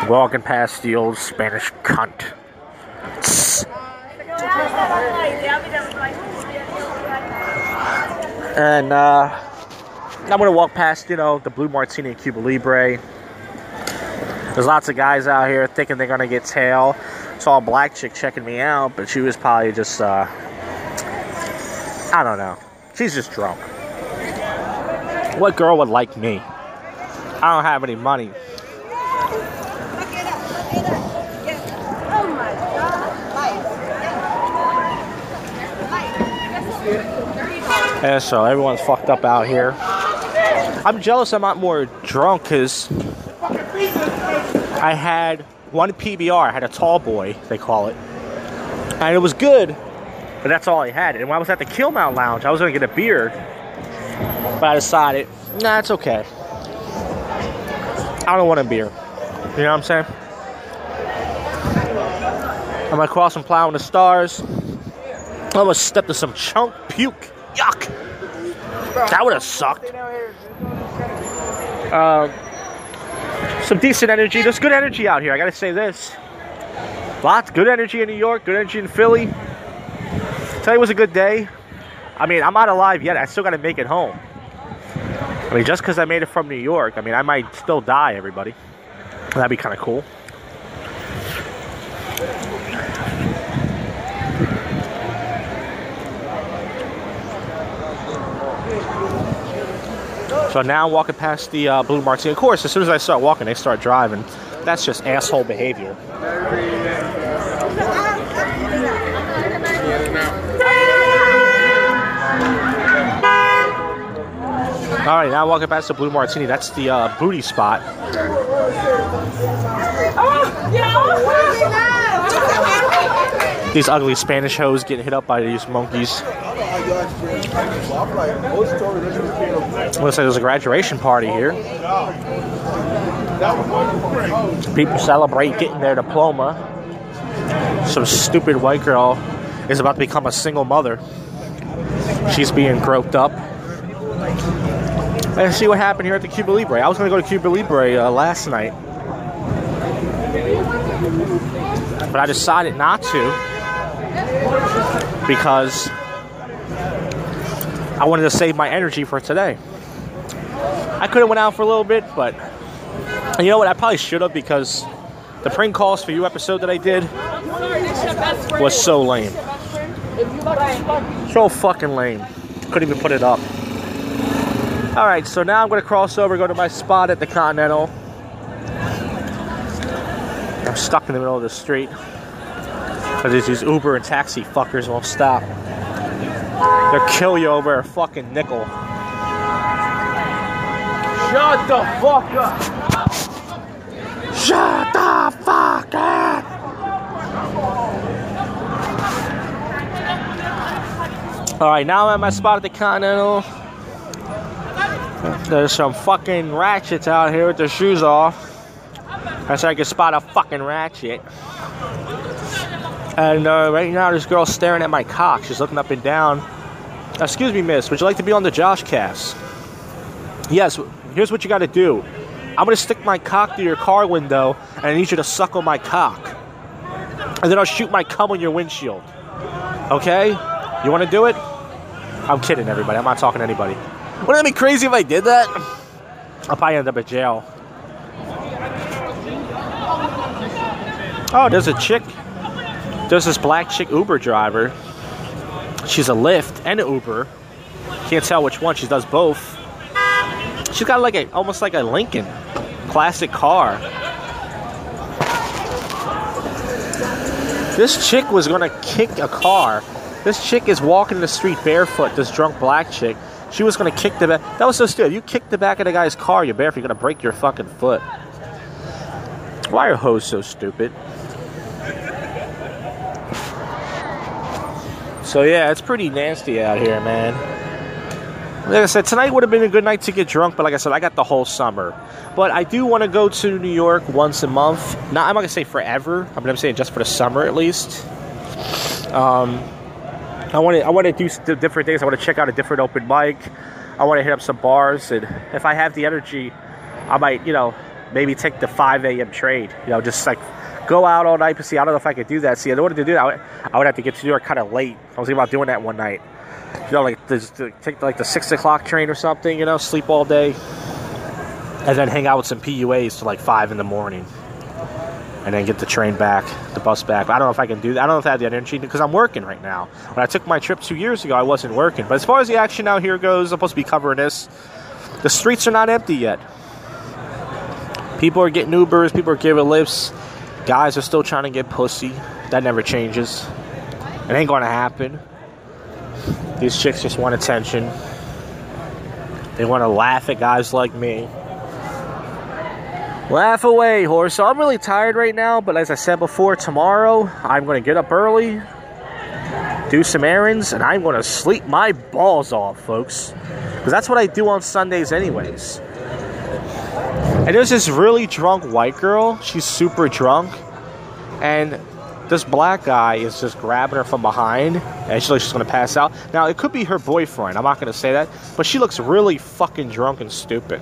Walking past the old Spanish cunt. And I'm gonna walk past, the Blue Martini and Cuba Libre. There's lots of guys out here thinking they're gonna get tail. Saw a black chick checking me out, but she was probably just, I don't know. She's just drunk. What girl would like me? I don't have any money. Yeah, so everyone's fucked up out here. I'm jealous I'm not more drunk because I had one PBR. I had a tall boy, they call it. And it was good, but that's all I had. And when I was at the Killmount Lounge, I was going to get a beer. But I decided, nah, it's okay. I don't want a beer. You know what I'm saying? I'm going to cross and plow in the stars. I almost stepped in some chunk puke. Yuck. That would have sucked. Some decent energy. There's good energy out here. I gotta say this. Lots good energy in New York. Good energy in Philly. Today was a good day. I mean, I'm not alive yet. I still gotta make it home. I mean, just because I made it from New York, I mean, I might still die, everybody. That'd be kind of cool. So now I'm walking past the Blue Martini. Of course, as soon as I start walking, they start driving. That's just asshole behavior. Alright, now I'm walking past the Blue Martini. That's the booty spot. These ugly Spanish hoes getting hit up by these monkeys. Looks like there's a graduation party here. People celebrate getting their diploma. Some stupid white girl is about to become a single mother. She's being groped up. Let's see what happened here at the Cuba Libre. I was going to go to Cuba Libre last night, but I decided not to because I wanted to save my energy for today. I could have went out for a little bit, but you know what? I probably should have, because the prank calls for you episode that I did was so lame. So fucking lame. Couldn't even put it up. Alright, so now I'm going to cross over, go to my spot at the Continental. I'm stuck in the middle of the street because these Uber and taxi fuckers won't stop. They'll kill you over a fucking nickel. Shut the fuck up! Shut the fuck up! Alright, now I'm at my spot at the Continental. There's some fucking ratchets out here with their shoes off. That's how I can spot a fucking ratchet. And right now, this girl's staring at my cock. She's looking up and down. Excuse me, miss, would you like to be on the JoshCast? Yes, here's what you gotta do. I'm gonna stick my cock through your car window, and I need you to suckle my cock. And then I'll shoot my cum on your windshield. Okay? You wanna do it? I'm kidding, everybody. I'm not talking to anybody. Wouldn't that be crazy if I did that? I'll probably end up in jail. Oh, there's a chick. There's this black chick Uber driver. She's a Lyft and an Uber. Can't tell which one. She does both. She's got like almost like a Lincoln classic car. This chick was gonna kick a car. This chick is walking the street barefoot. This drunk black chick. She was gonna kick the back. That was so stupid. You kick the back of the guy's car, you're barefoot. You're gonna break your fucking foot. Why are hoes so stupid? So yeah, it's pretty nasty out here, man. Like I said, tonight would have been a good night to get drunk, but like I said, I got the whole summer. But I do want to go to New York once a month. Not, I'm not gonna say forever. I mean, I'm saying just for the summer at least. I want to do different things. I want to check out a different open mic. I want to hit up some bars, and if I have the energy, I might, maybe take the 5 a.m. trade. Just like go out all night. But see, I don't know if I could do that. See, in order to do that, I would have to get to New York kind of late. I was thinking about doing that one night. Take like the 6 o'clock train or something. Sleep all day, and then hang out with some PUAs till like 5 in the morning. And then get the train back, the bus back. But I don't know if I can do that. I don't know if I have the energy because I'm working right now. When I took my trip 2 years ago, I wasn't working. But as far as the action out here goes, I'm supposed to be covering this. The streets are not empty yet. People are getting Ubers. People are giving lifts. Guys are still trying to get pussy. That never changes. It ain't going to happen. These chicks just want attention. They want to laugh at guys like me. Laugh away, horse. So I'm really tired right now, but as I said before, tomorrow I'm going to get up early, do some errands, and I'm going to sleep my balls off, folks. Because that's what I do on Sundays anyways. And there's this really drunk white girl. She's super drunk. And this black guy is just grabbing her from behind, and she looks like she's going to pass out. Now, it could be her boyfriend. I'm not going to say that. But she looks really fucking drunk and stupid.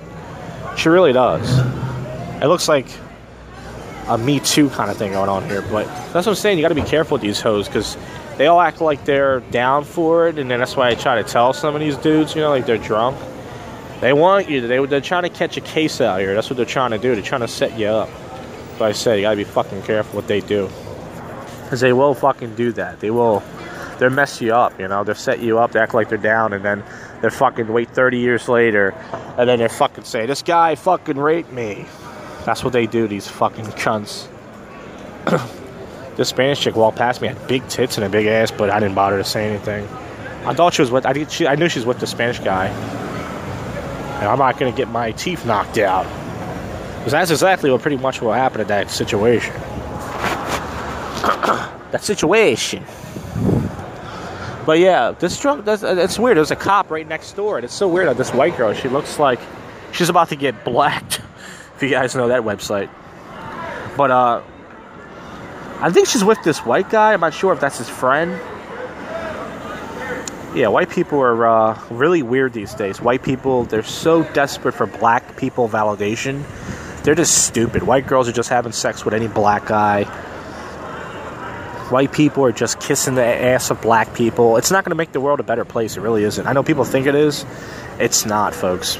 She really does. It looks like a Me Too kind of thing going on here, but that's what I'm saying. You got to be careful with these hoes because they all act like they're down for it, and then that's why I try to tell some of these dudes, like they're drunk. They want you. They're trying to catch a case out here. That's what they're trying to do. They're trying to set you up. So I said you got to be fucking careful what they do because they will fucking do that. They'll mess you up. They'll set you up. They act like they're down, and then they're fucking wait 30 years later, and then they're fucking say this guy fucking raped me. That's what they do, these fucking cunts. This Spanish chick walked past me, had big tits and a big ass, but I didn't bother to say anything. I thought she was with, I knew she was with the Spanish guy. And I'm not going to get my teeth knocked out. Because that's exactly what pretty much will happen in that situation. But yeah, this drunk, it's weird. There's a cop right next door, and it's so weird that this white girl, she looks like she's about to get blacked, if you guys know that website. But I think she's with this white guy. I'm not sure if that's his friend. Yeah, white people are really weird these days. White people, they're so desperate for black people validation. They're just stupid. White girls are just having sex with any black guy. White people are just kissing the ass of black people. It's not going to make the world a better place. It really isn't. I know people think it is. It's not, folks.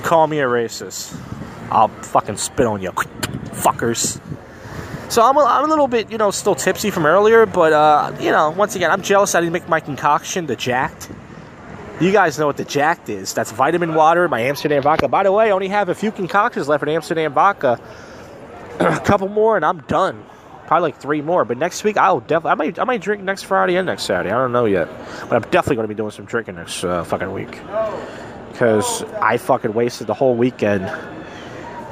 Call me a racist. I'll fucking spit on you, fuckers. So I'm a little bit, still tipsy from earlier, but, once again, I'm jealous I didn't make my concoction, the Jacked. You guys know what the Jacked is. That's vitamin water, my Amsterdam vodka. By the way, I only have a few concoctions left in Amsterdam vodka. A couple more, and I'm done. Probably like 3 more. But next week, I might drink next Friday and next Saturday. I don't know yet. But I'm definitely going to be doing some drinking next fucking week. Because I fucking wasted the whole weekend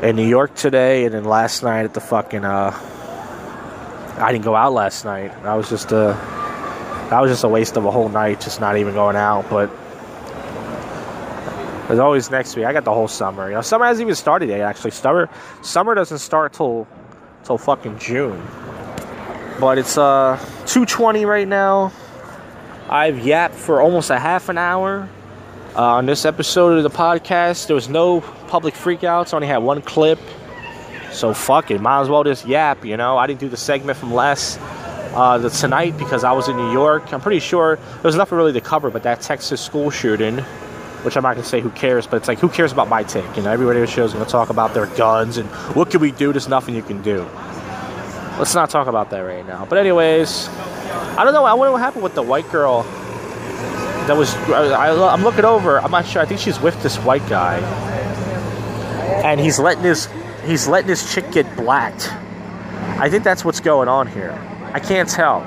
in New York today, and then last night at the fucking, I didn't go out last night. That was just a waste of a whole night, just not even going out. But there's always next week. I got the whole summer. Summer hasn't even started yet, actually. Summer doesn't start till fucking June. But it's 2:20 right now. I've yapped for almost a half an hour on this episode of the podcast. There was no public freakouts. I only had 1 clip. So fuck it. Might as well just yap, I didn't do the segment from tonight because I was in New York. I'm pretty sure there was nothing really to cover but that Texas school shooting, which I'm not going to say who cares, but it's like, who cares about my take? Everybody on the show is going to talk about their guns and what can we do? There's nothing you can do. Let's not talk about that right now. But anyways, I don't know. I wonder what happened with the white girl that was... I'm looking over. I'm not sure. I think she's with this white guy. And he's letting his chick get blacked. I think that's what's going on here. I can't tell.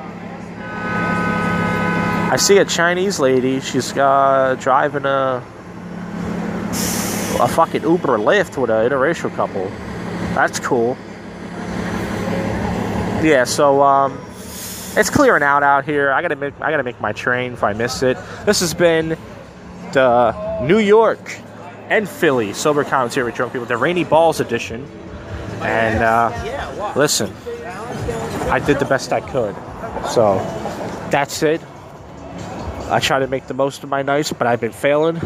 I see a Chinese lady. She's driving a fucking Uber Lyft with an interracial couple. That's cool. Yeah, so it's clearing out here. I gotta make my train if I miss it. This has been the New York and Philly sober commentary with drunk people, the Rainy Balls edition. And listen, I did the best I could. So that's it. I try to make the most of my nights, but I've been failing.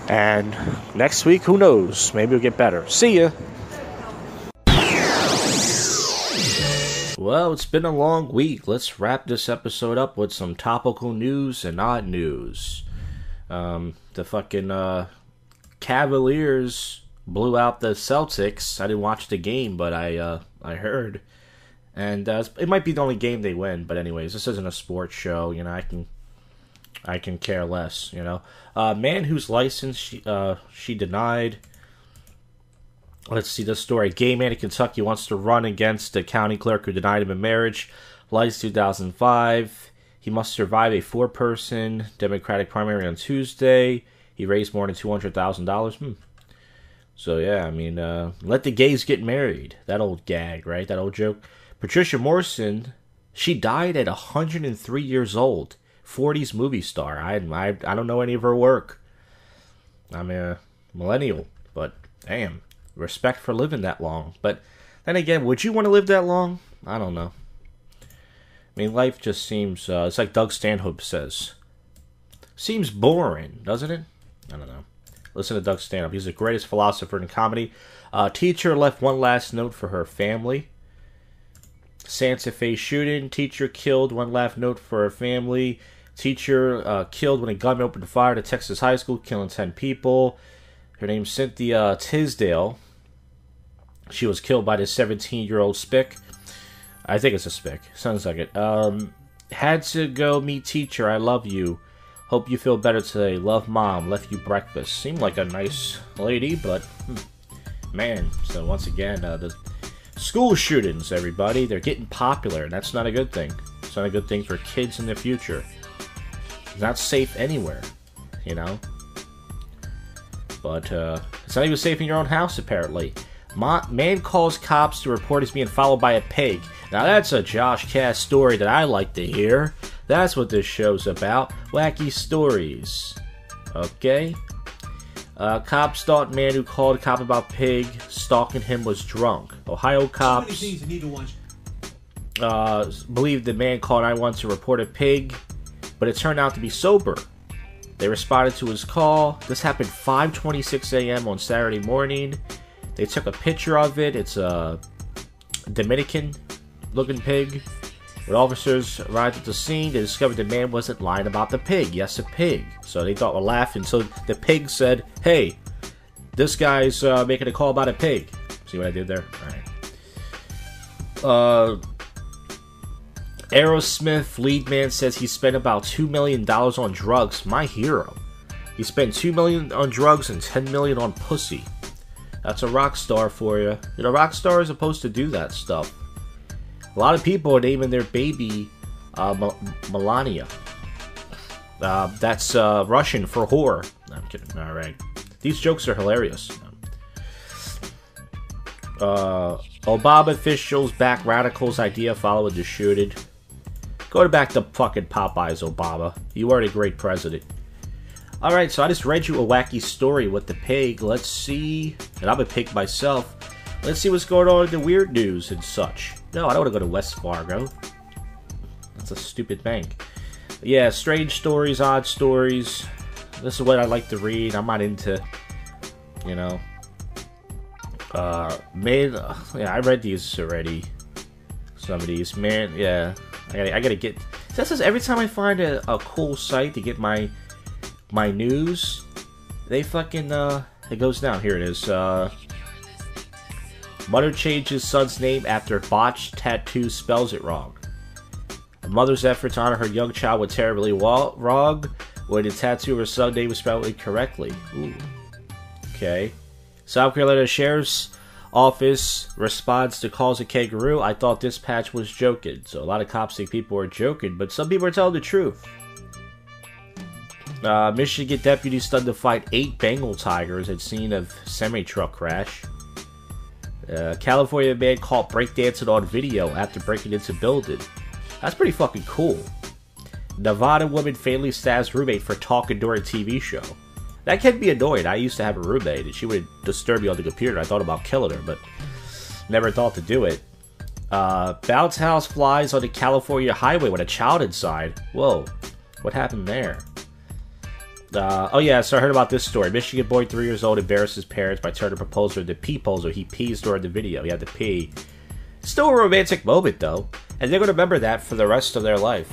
And next week, who knows? Maybe it'll get better. See ya. Well, it's been a long week. Let's wrap this episode up with some topical news and odd news. The fucking Cavaliers blew out the Celtics. I didn't watch the game, but I heard. And it might be the only game they win. But anyways, this isn't a sports show. I can care less, Man whose license she denied. Let's see this story. A gay man in Kentucky wants to run against the county clerk who denied him a marriage. License 2005. He must survive a 4-person Democratic primary on Tuesday. He raised more than $200,000. So yeah, let the gays get married. That old gag, right? That old joke. Patricia Morrison, she died at 103 years old. 40s movie star. I don't know any of her work. I'm a millennial, but damn, respect for living that long. But then again, would you want to live that long? I don't know. Life just seems, it's like Doug Stanhope says, seems boring, doesn't it? I don't know. Listen to Doug Stanhope. He's the greatest philosopher in comedy. Teacher left one last note for her family. Santa Fe shooting. Teacher killed, one last note for her family. Teacher killed when a gunman opened fire at a Texas high school, killing 10 people. Her name's Cynthia Tisdale. She was killed by this 17-year-old spick. I think it's a spick. Sounds like it. Had to go meet teacher. I love you. Hope you feel better today. Love mom. Left you breakfast. Seemed like a nice lady, but man. So once again, the school shootings, everybody, they're getting popular, and that's not a good thing. It's not a good thing for kids in the future. It's not safe anywhere, But it's not even safe in your own house, apparently. Man calls cops to report he's being followed by a pig. Now that's a JoshCast story that I like to hear. That's what this show's about. Wacky stories. Okay? Cops thought man who called a cop about pig stalking him was drunk. Ohio cops believed the man called 911 to report a pig, but it turned out to be sober. They responded to his call. This happened 5:26 a.m. on Saturday morning. They took a picture of it. It's a Dominican-looking pig. When officers arrived at the scene, they discovered the man wasn't lying about the pig. Yes, a pig. So they thought we're laughing. So the pig said, hey, this guy's making a call about a pig. See what I did there? Alright. Aerosmith lead man says he spent about $2 million on drugs. My hero. He spent $2 million on drugs and $10 million on pussy. That's a rock star for you. You know, rock stars are supposed to do that stuff. A lot of people are naming their baby Melania. That's Russian for whore. No, I'm kidding. Alright. These jokes are hilarious. Obama officials back radicals' idea following the shooting. Go back to fucking Popeyes, Obama. You weren't a great president. Alright, so I just read you a wacky story with the pig. Let's see. And I'm a pig myself. Let's see what's going on in the weird news and such. No, I don't want to go to West Fargo. That's a stupid bank. Yeah, strange stories, odd stories. This is what I like to read. I'm not into, you know. Yeah, I read these already. Some of these, man. Yeah, I gotta get. This is every time I find a cool site to get my news, they fucking it goes down. Here it is. Mother changes son's name after botched tattoo spells it wrong. A mother's effort to honor her young child went terribly wrong when the tattoo of her son's name was spelled incorrectly. Ooh. Okay. South Carolina Sheriff's Office responds to calls of kangaroo. I thought this patch was joking. So a lot of cops think people are joking, but some people are telling the truth. Michigan deputies stunned to fight 8 Bengal tigers at scene of semi-truck crash. California man caught breakdancing on video after breaking into building. That's pretty fucking cool. Nevada woman fatally stabs roommate for talking during TV show. That can be annoying. I used to have a roommate and she would disturb me on the computer. I thought about killing her, but never thought to do it. Bounce house flies on the California highway with a child inside. Whoa, what happened there? Oh yeah, so I heard about this story. Michigan boy 3 years old embarrasses parents by turning proposal into pee-poser. He pees during the video. He had to pee. Still a romantic moment though, and they're going to remember that for the rest of their life.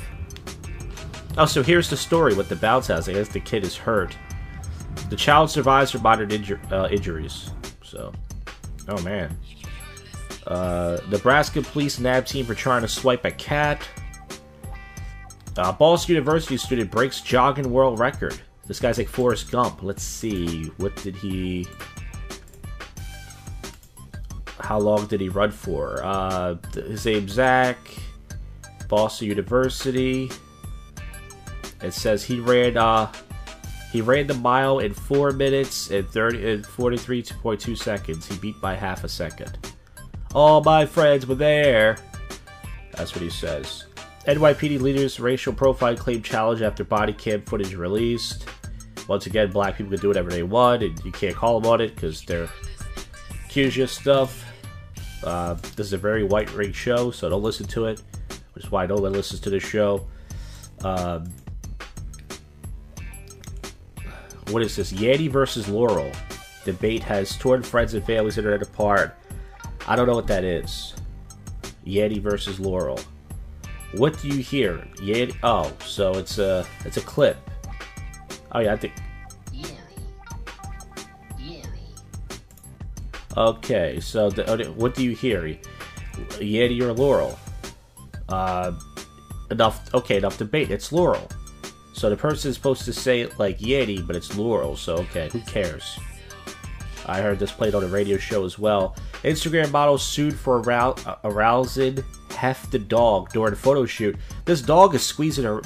Oh, so here's the story with the bounce house. I guess the kid is hurt. The child survives from minor injuries. So, oh man. Nebraska police nab team for trying to swipe a cat. Boston University student breaks jogging world record. This guy's like Forrest Gump. Let's see. What did he... How long did he run for? His name's Zach. Boston University. It says he ran the mile in 4 minutes and 43.2 seconds. He beat by half a second. All my friends were there. That's what he says. NYPD leaders racial profile claim challenge after body cam footage released. Once again, black people can do whatever they want, and you can't call them on it because they're accuse you of stuff. This is a very white-ring show, so don't listen to it, which is why no one listens to this show. What is this? Yeti versus Laurel. Debate has torn friends and families internet apart. I don't know what that is. Yeti versus Laurel. What do you hear? Yeti. Oh, so it's a clip. Oh yeah, I think. Okay, so what do you hear? Yeti or Laurel? Enough debate. It's Laurel. So the person is supposed to say it like Yeti, but it's Laurel. So okay, who cares? I heard this played on a radio show as well. Instagram model sued for arousing Hef the dog during a photo shoot. This dog is squeezing her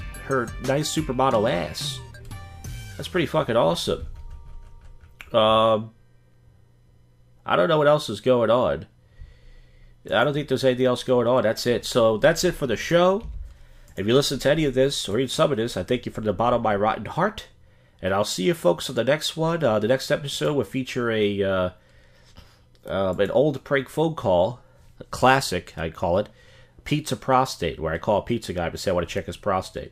nice supermodel ass. That's pretty fucking awesome. I don't know what else is going on. I don't think there's anything else going on. That's it. So that's it for the show. If you listen to any of this or read some of this, I thank you from the bottom of my rotten heart. And I'll see you folks on the next one. The next episode will feature an old prank phone call, a classic, I call it, Pizza Prostate, where I call a pizza guy to say I want to check his prostate.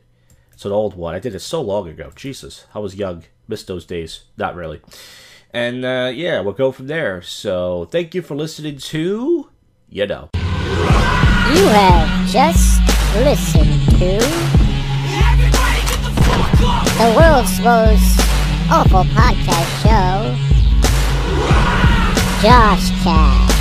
It's an old one. I did it so long ago. Jesus, I was young. Missed those days. Not really. And, yeah, we'll go from there. So, thank you for listening to, you know. You have just listened to the world's most awful podcast show, JoshCast.